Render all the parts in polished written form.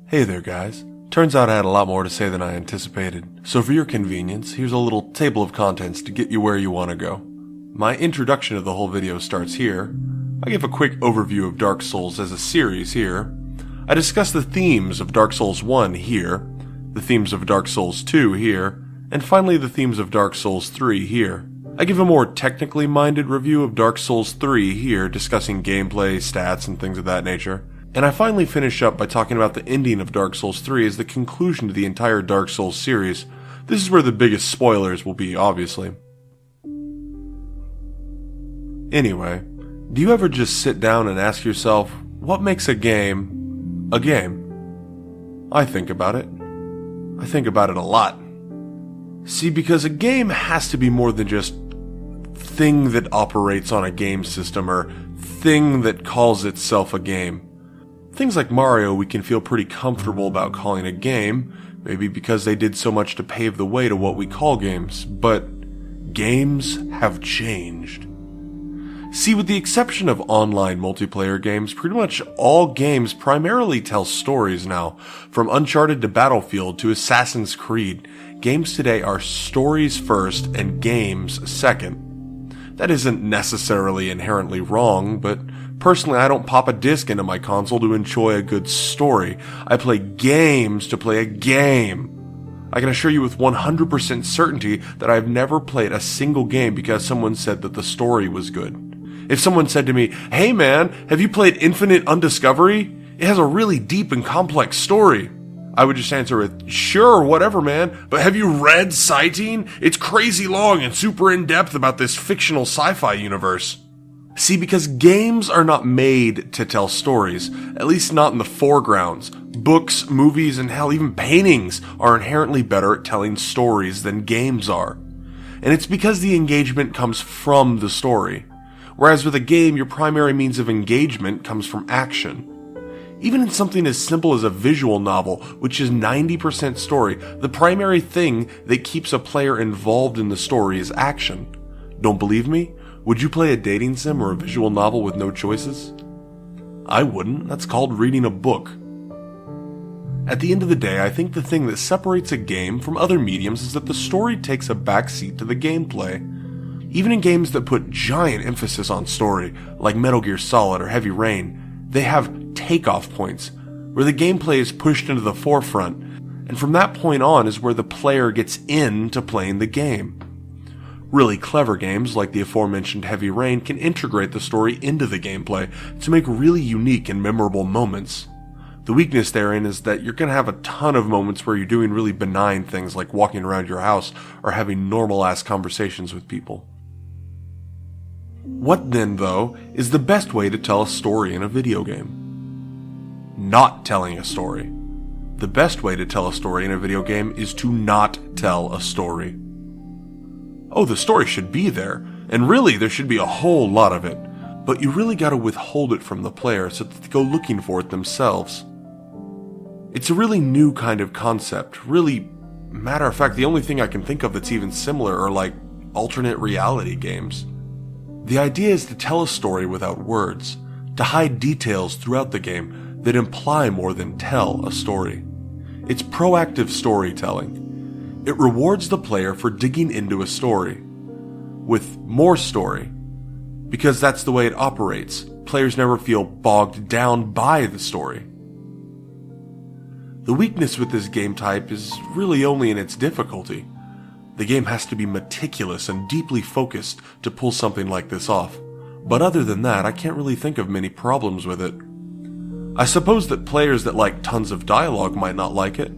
Hey there guys. Turns out I had a lot more to say than I anticipated, so for your convenience, here's a little table of contents to get you where you want to go. My introduction of the whole video starts here. I give a quick overview of Dark Souls as a series here. I discuss the themes of Dark Souls 1 here, the themes of Dark Souls 2 here, and finally the themes of Dark Souls 3 here. I give a more technically minded review of Dark Souls 3 here, discussing gameplay, stats, and things of that nature. And I finally finish up by talking about the ending of Dark Souls 3 as the conclusion to the entire Dark Souls series. This is where the biggest spoilers will be, obviously. Anyway, do you ever just sit down and ask yourself, what makes a game a game? I think about it. I think about it a lot. See, because a game has to be more than just thing that operates on a game system or thing that calls itself a game. Things like Mario we can feel pretty comfortable about calling a game, maybe because they did so much to pave the way to what we call games, but games have changed. See, with the exception of online multiplayer games, pretty much all games primarily tell stories now. From Uncharted to Battlefield to Assassin's Creed, games today are stories first and games second. That isn't necessarily inherently wrong, but personally I don't pop a disc into my console to enjoy a good story. I play games to play a game. I can assure you with 100% certainty that I've never played a single game because someone said that the story was good. If someone said to me, "Hey man, have you played Infinite Undiscovery? It has a really deep and complex story," I would just answer with, "Sure, whatever man, but have you read Citing? It's crazy long and super in-depth about this fictional sci-fi universe." See, because games are not made to tell stories, at least not in the foregrounds. Books, movies, and hell, even paintings are inherently better at telling stories than games are. And it's because the engagement comes from the story. Whereas with a game, your primary means of engagement comes from action. Even in something as simple as a visual novel, which is 90% story, the primary thing that keeps a player involved in the story is action. Don't believe me? Would you play a dating sim or a visual novel with no choices? I wouldn't. That's called reading a book. At the end of the day, I think the thing that separates a game from other mediums is that the story takes a backseat to the gameplay. Even in games that put giant emphasis on story, like Metal Gear Solid or Heavy Rain, they have takeoff points, where the gameplay is pushed into the forefront, and from that point on is where the player gets into playing the game. Really clever games, like the aforementioned Heavy Rain, can integrate the story into the gameplay to make really unique and memorable moments. The weakness therein is that you're going to have a ton of moments where you're doing really benign things like walking around your house or having normal-ass conversations with people. What then, though, is the best way to tell a story in a video game? Not telling a story. The best way to tell a story in a video game is to not tell a story. Oh, the story should be there, and really there should be a whole lot of it, but you really gotta withhold it from the player so that they go looking for it themselves. It's a really new kind of concept. Really, matter of fact, the only thing I can think of that's even similar are like alternate reality games. The idea is to tell a story without words, to hide details throughout the game that imply more than tell a story. It's proactive storytelling. It rewards the player for digging into a story, with more story, because that's the way it operates. Players never feel bogged down by the story. The weakness with this game type is really only in its difficulty. The game has to be meticulous and deeply focused to pull something like this off, but other than that, I can't really think of many problems with it. I suppose that players that like tons of dialogue might not like it.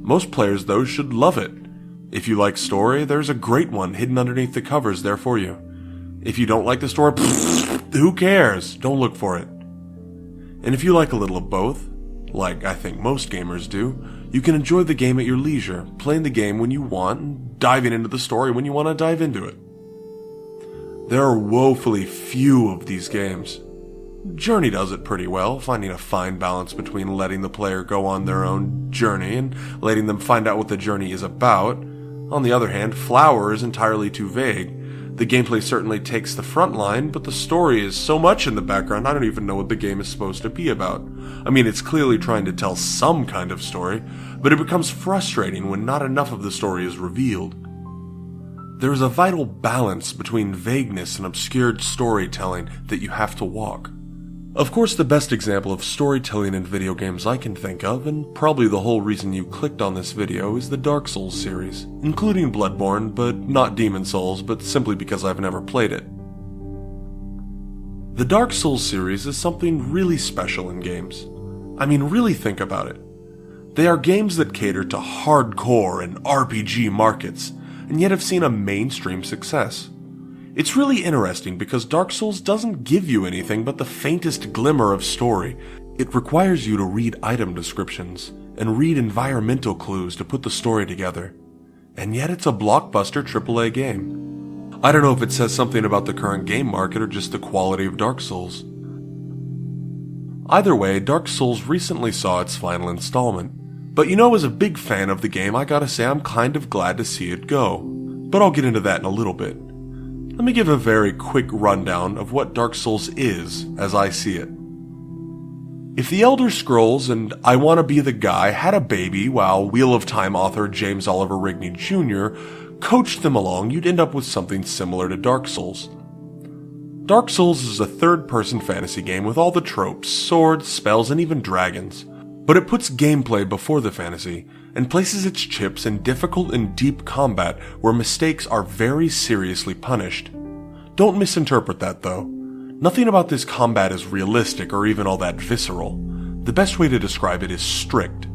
Most players, though, should love it. If you like story, there's a great one hidden underneath the covers there for you. If you don't like the story, who cares? Don't look for it. And if you like a little of both, like I think most gamers do, you can enjoy the game at your leisure, playing the game when you want, and diving into the story when you want to dive into it. There are woefully few of these games. Journey does it pretty well, finding a fine balance between letting the player go on their own journey and letting them find out what the journey is about. On the other hand, Flower is entirely too vague. The gameplay certainly takes the front line, but the story is so much in the background I don't even know what the game is supposed to be about. I mean, it's clearly trying to tell some kind of story, but it becomes frustrating when not enough of the story is revealed. There is a vital balance between vagueness and obscured storytelling that you have to walk. Of course, the best example of storytelling in video games I can think of, and probably the whole reason you clicked on this video, is the Darksouls series, including Bloodborne, but not Demon Souls, but simply because I've never played it. The Darksouls series is something really special in games. I mean, really think about it. They are games that cater to hardcore and RPG markets, and yet have seen a mainstream success. It's really interesting because Dark Souls doesn't give you anything but the faintest glimmer of story. It requires you to read item descriptions and read environmental clues to put the story together. And yet it's a blockbuster AAA game. I don't know if it says something about the current game market or just the quality of Dark Souls. Either way, Dark Souls recently saw its final installment. But as a big fan of the game, I gotta say I'm kind of glad to see it go. But I'll get into that in a little bit. Let me give a very quick rundown of what Dark Souls is, as I see it. If the Elder Scrolls and I Wanna Be the Guy had a baby while Wheel of Time author James Oliver Rigney Jr. coached them along, you'd end up with something similar to Dark Souls. Dark Souls is a third-person fantasy game with all the tropes, swords, spells, and even dragons. But it puts gameplay before the fantasy, and places its chips in difficult and deep combat where mistakes are very seriously punished. Don't misinterpret that though. Nothing about this combat is realistic or even all that visceral. The best way to describe it is strict.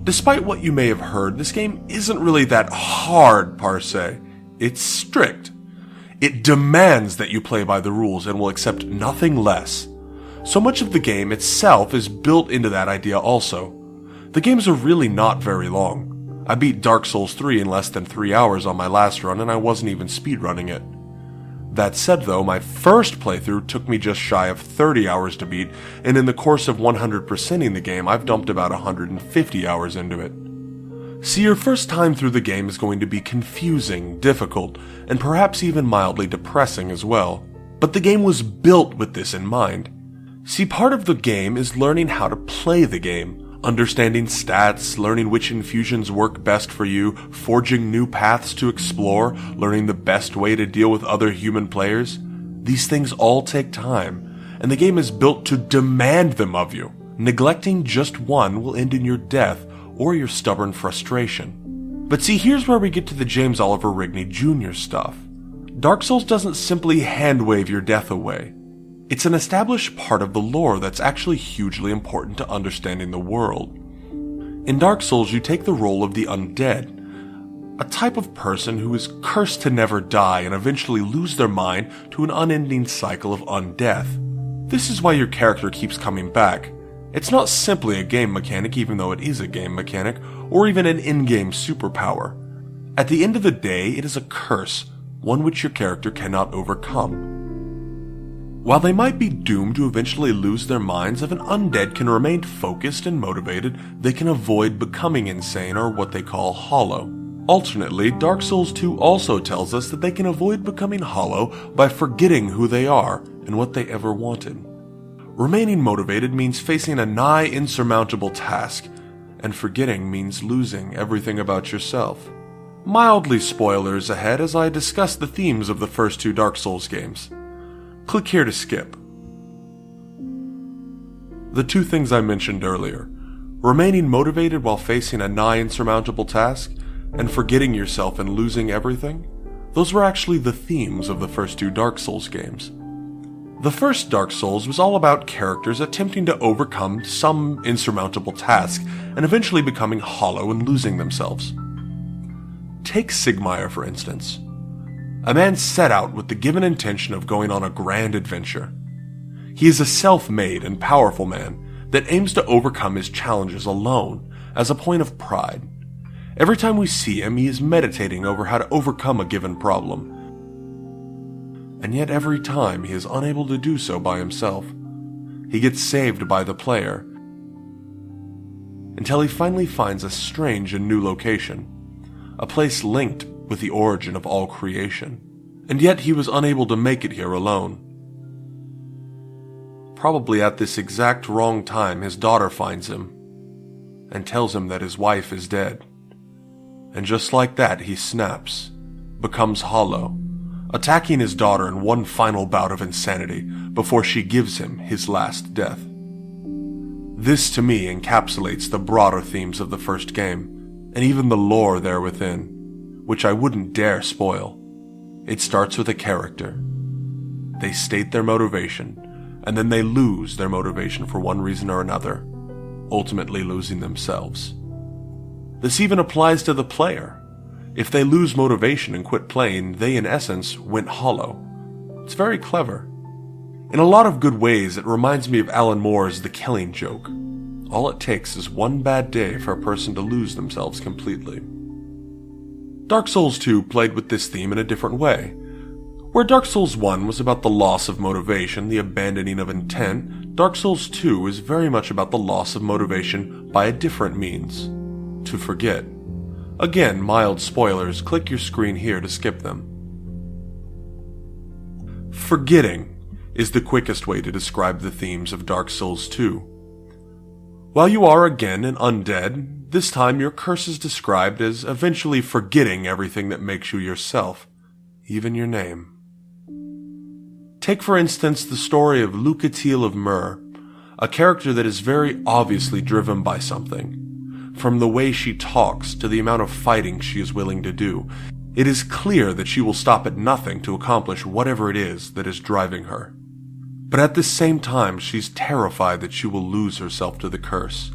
Despite what you may have heard, this game isn't really that hard per se. It's strict. It demands that you play by the rules and will accept nothing less. So much of the game itself is built into that idea also. The games are really not very long. I beat Dark Souls 3 in less than 3 hours on my last run, and I wasn't even speedrunning it. That said though, my first playthrough took me just shy of 30 hours to beat, and in the course of 100%ing the game, I've dumped about 150 hours into it. See, your first time through the game is going to be confusing, difficult, and perhaps even mildly depressing as well. But the game was built with this in mind. See, part of the game is learning how to play the game. Understanding stats, learning which infusions work best for you, forging new paths to explore, learning the best way to deal with other human players. These things all take time, and the game is built to demand them of you. Neglecting just one will end in your death or your stubborn frustration. But see, here's where we get to the James Oliver Rigney Jr. stuff. Dark Souls doesn't simply hand-wave your death away. It's an established part of the lore that's actually hugely important to understanding the world. In Dark Souls, you take the role of the undead, a type of person who is cursed to never die and eventually lose their mind to an unending cycle of undeath. This is why your character keeps coming back. It's not simply a game mechanic, even though it is a game mechanic, or even an in-game superpower. At the end of the day, it is a curse, one which your character cannot overcome. While they might be doomed to eventually lose their minds, if an undead can remain focused and motivated, they can avoid becoming insane or what they call hollow. Alternately, Dark Souls 2 also tells us that they can avoid becoming hollow by forgetting who they are and what they ever wanted. Remaining motivated means facing a nigh insurmountable task, and forgetting means losing everything about yourself. Mildly spoilers ahead as I discuss the themes of the first two Dark Souls games. Click here to skip. The two things I mentioned earlier, remaining motivated while facing a nigh insurmountable task, and forgetting yourself and losing everything, those were actually the themes of the first two Dark Souls games. The first Dark Souls was all about characters attempting to overcome some insurmountable task and eventually becoming hollow and losing themselves. Take Sigmire, for instance. A man set out with the given intention of going on a grand adventure. He is a self-made and powerful man that aims to overcome his challenges alone as a point of pride. Every time we see him, he is meditating over how to overcome a given problem. And yet every time he is unable to do so by himself. He gets saved by the player, until he finally finds a strange and new location, a place linked with the origin of all creation. And yet he was unable to make it here alone. Probably at this exact wrong time, his daughter finds him and tells him that his wife is dead. And just like that, he snaps, becomes hollow, attacking his daughter in one final bout of insanity before she gives him his last death. This to me encapsulates the broader themes of the first game, and even the lore there within, which I wouldn't dare spoil. It starts with a character. They state their motivation, and then they lose their motivation for one reason or another, ultimately losing themselves. This even applies to the player. If they lose motivation and quit playing, they in essence went hollow. It's very clever. In a lot of good ways, it reminds me of Alan Moore's The Killing Joke. All it takes is one bad day for a person to lose themselves completely. Dark Souls 2 played with this theme in a different way. Where Dark Souls 1 was about the loss of motivation, the abandoning of intent, Dark Souls 2 is very much about the loss of motivation by a different means: to forget. Again, mild spoilers, click your screen here to skip them. Forgetting is the quickest way to describe the themes of Dark Souls 2. While you are again an undead, this time your curse is described as eventually forgetting everything that makes you yourself, even your name. Take for instance the story of Lucatiel of Mur, a character that is very obviously driven by something. From the way she talks to the amount of fighting she is willing to do, it is clear that she will stop at nothing to accomplish whatever it is that is driving her. But at the same time, she's terrified that she will lose herself to the curse.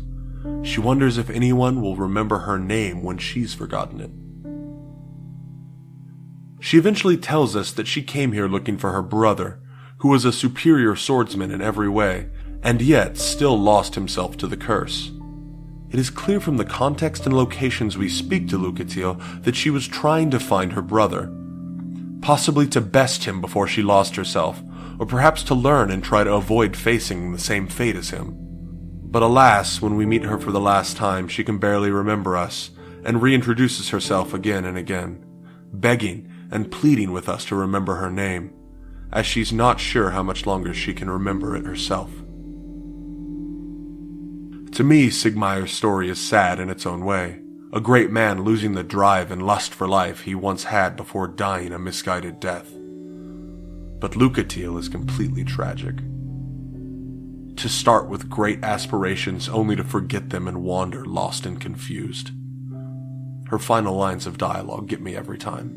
She wonders if anyone will remember her name when she's forgotten it. She eventually tells us that she came here looking for her brother, who was a superior swordsman in every way, and yet still lost himself to the curse. It is clear from the context and locations we speak to Lucatiel that she was trying to find her brother, possibly to best him before she lost herself, or perhaps to learn and try to avoid facing the same fate as him. But alas, when we meet her for the last time, she can barely remember us, and reintroduces herself again and again, begging and pleading with us to remember her name, as she's not sure how much longer she can remember it herself. To me, Sigmaier's story is sad in its own way. A great man losing the drive and lust for life he once had before dying a misguided death. But Lucatiel is completely tragic. To start with great aspirations only to forget them and wander lost and confused. Her final lines of dialogue get me every time.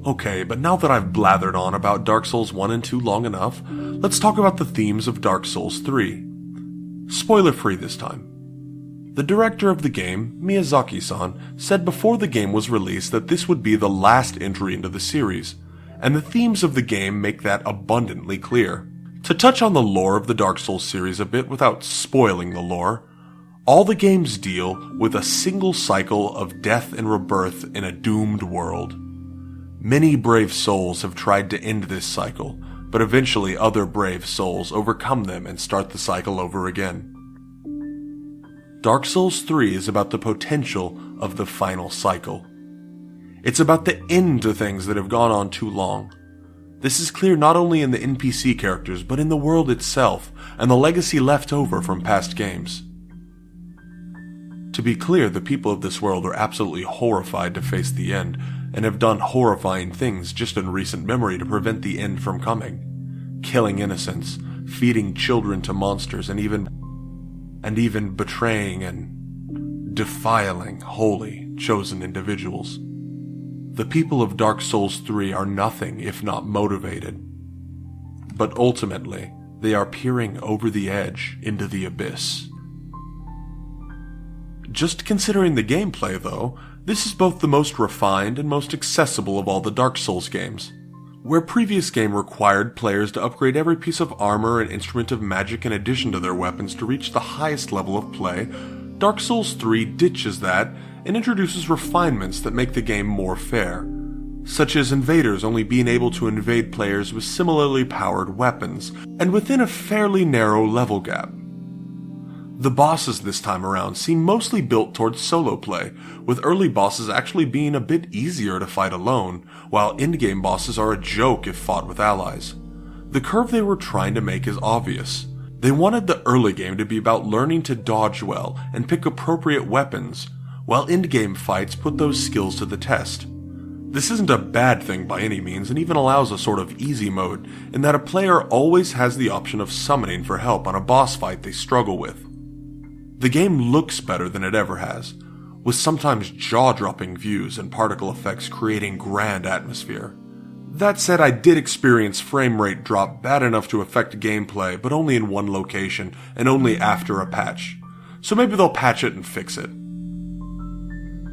Okay, but now that I've blathered on about Dark Souls 1 and 2 long enough, let's talk about the themes of Dark Souls 3. Spoiler-free this time. The director of the game, Miyazaki-san, said before the game was released that this would be the last entry into the series, and the themes of the game make that abundantly clear. To touch on the lore of the Dark Souls series a bit without spoiling the lore, all the games deal with a single cycle of death and rebirth in a doomed world. Many brave souls have tried to end this cycle, but eventually other brave souls overcome them and start the cycle over again. Dark Souls 3 is about the potential of the final cycle. It's about the end to things that have gone on too long. This is clear not only in the NPC characters, but in the world itself, and the legacy left over from past games. To be clear, the people of this world are absolutely horrified to face the end, and have done horrifying things just in recent memory to prevent the end from coming. Killing innocents, feeding children to monsters, and even betraying and defiling holy, chosen individuals. The people of Dark Souls 3 are nothing if not motivated. But ultimately, they are peering over the edge into the abyss. Just considering the gameplay, though, this is both the most refined and most accessible of all the Dark Souls games. Where previous game required players to upgrade every piece of armor and instrument of magic in addition to their weapons to reach the highest level of play, Dark Souls 3 ditches that and introduces refinements that make the game more fair, such as invaders only being able to invade players with similarly powered weapons, and within a fairly narrow level gap. The bosses this time around seem mostly built towards solo play, with early bosses actually being a bit easier to fight alone, while endgame bosses are a joke if fought with allies. The curve they were trying to make is obvious. They wanted the early game to be about learning to dodge well and pick appropriate weapons, while endgame fights put those skills to the test. This isn't a bad thing by any means, and even allows a sort of easy mode, in that a player always has the option of summoning for help on a boss fight they struggle with. The game looks better than it ever has, with sometimes jaw-dropping views and particle effects creating grand atmosphere. That said, I did experience frame rate drop bad enough to affect gameplay, but only in one location, and only after a patch. So maybe they'll patch it and fix it.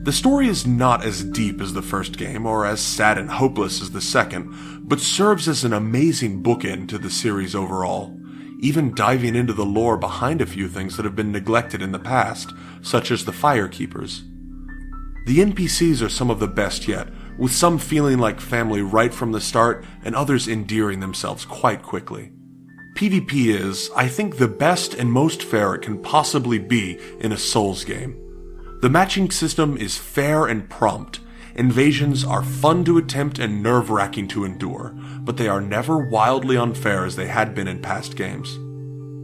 The story is not as deep as the first game, or as sad and hopeless as the second, but serves as an amazing bookend to the series overall, even diving into the lore behind a few things that have been neglected in the past, such as the Firekeepers. The NPCs are some of the best yet, with some feeling like family right from the start, and others endearing themselves quite quickly. PvP is, I think, the best and most fair it can possibly be in a Souls game. The matching system is fair and prompt. Invasions are fun to attempt and nerve-wracking to endure, but they are never wildly unfair as they had been in past games.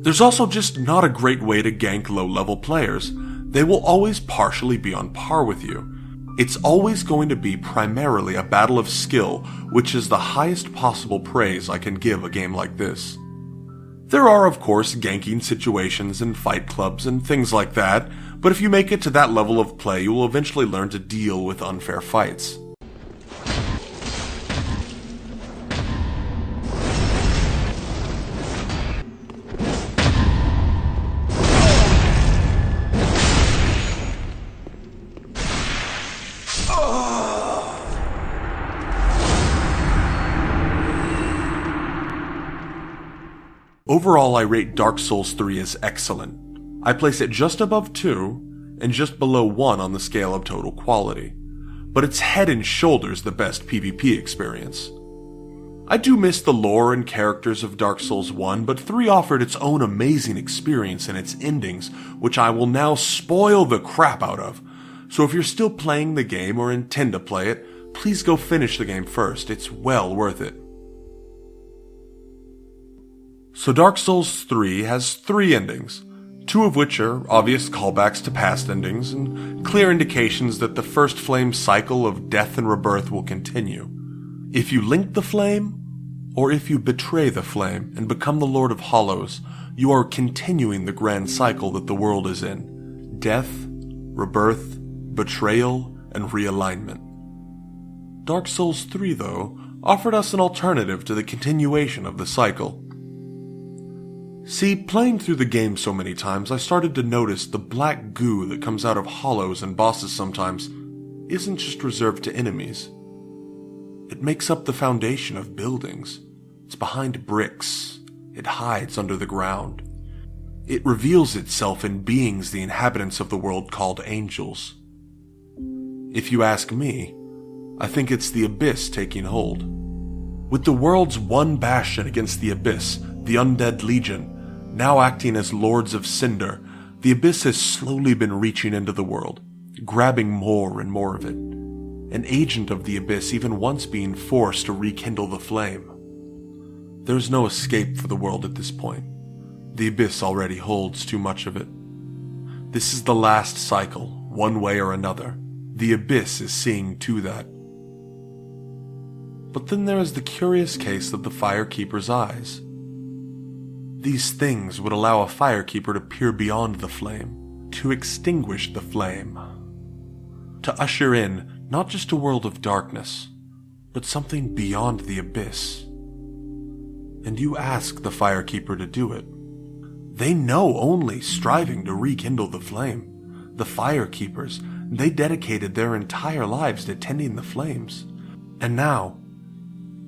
There's also just not a great way to gank low-level players. They will always partially be on par with you. It's always going to be primarily a battle of skill, which is the highest possible praise I can give a game like this. There are, of course, ganking situations and fight clubs and things like that, but if you make it to that level of play, you will eventually learn to deal with unfair fights. Overall, I rate Dark Souls 3 as excellent. I place it just above 2 and just below 1 on the scale of total quality, but it's head and shoulders the best PvP experience. I do miss the lore and characters of Dark Souls 1, but 3 offered its own amazing experience in its endings, which I will now spoil the crap out of. So if you're still playing the game or intend to play it, please go finish the game first. It's well worth it. So Dark Souls 3 has 3 endings, 2 of which are obvious callbacks to past endings and clear indications that the first flame cycle of death and rebirth will continue. If you link the flame, or if you betray the flame and become the Lord of Hollows, you are continuing the grand cycle that the world is in: death, rebirth, betrayal, and realignment. Dark Souls 3, though, offered us an alternative to the continuation of the cycle. See, playing through the game so many times, I started to notice the black goo that comes out of hollows and bosses sometimes isn't just reserved to enemies. It makes up the foundation of buildings. It's behind bricks. It hides under the ground. It reveals itself in beings the inhabitants of the world called angels. If you ask me, I think it's the Abyss taking hold. With the world's one bastion against the Abyss, the Undead Legion, now acting as Lords of Cinder, the Abyss has slowly been reaching into the world, grabbing more and more of it. An agent of the Abyss even once being forced to rekindle the flame. There's no escape for the world at this point. The Abyss already holds too much of it. This is the last cycle, one way or another. The Abyss is seeing to that. But then there is the curious case of the Firekeeper's eyes. These things would allow a Firekeeper to peer beyond the flame, to extinguish the flame, to usher in not just a world of darkness, but something beyond the Abyss. And you ask the Firekeeper to do it. They know only striving to rekindle the flame. The Firekeepers, they dedicated their entire lives to tending the flames. And now,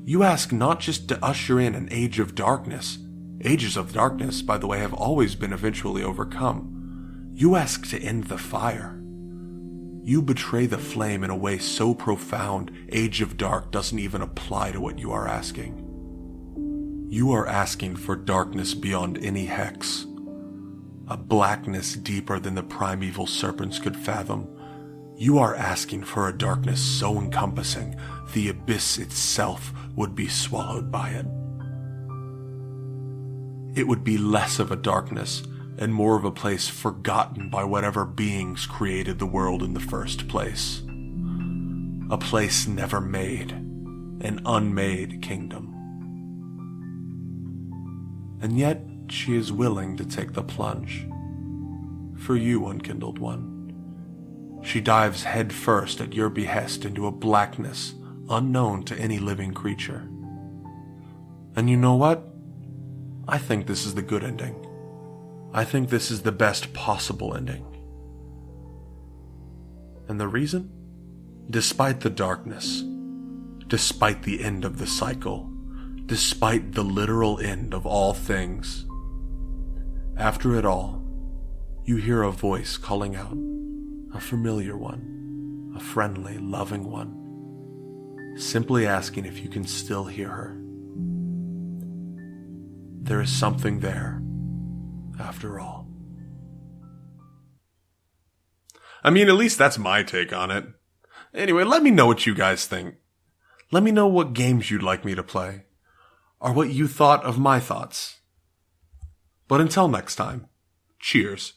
you ask not just to usher in an age of darkness. Ages of darkness, by the way, have always been eventually overcome. You ask to end the fire. You betray the flame in a way so profound, Age of Dark doesn't even apply to what you are asking. You are asking for darkness beyond any hex. a blackness deeper than the primeval serpents could fathom. You are asking for a darkness so encompassing, the abyss itself would be swallowed by it. It would be less of a darkness and more of a place forgotten by whatever beings created the world in the first place. A place never made, an unmade kingdom. And yet she is willing to take the plunge. For you, unkindled one. She dives head first at your behest into a blackness unknown to any living creature. And you know what? I think this is the good ending. I think this is the best possible ending. And the reason? Despite the darkness, despite the end of the cycle, despite the literal end of all things, after it all, you hear a voice calling out, a familiar one, a friendly, loving one, simply asking if you can still hear her. There is something there, after all. I mean, at least that's my take on it. Anyway, let me know what you guys think. Let me know what games you'd like me to play, or what you thought of my thoughts. But until next time, cheers.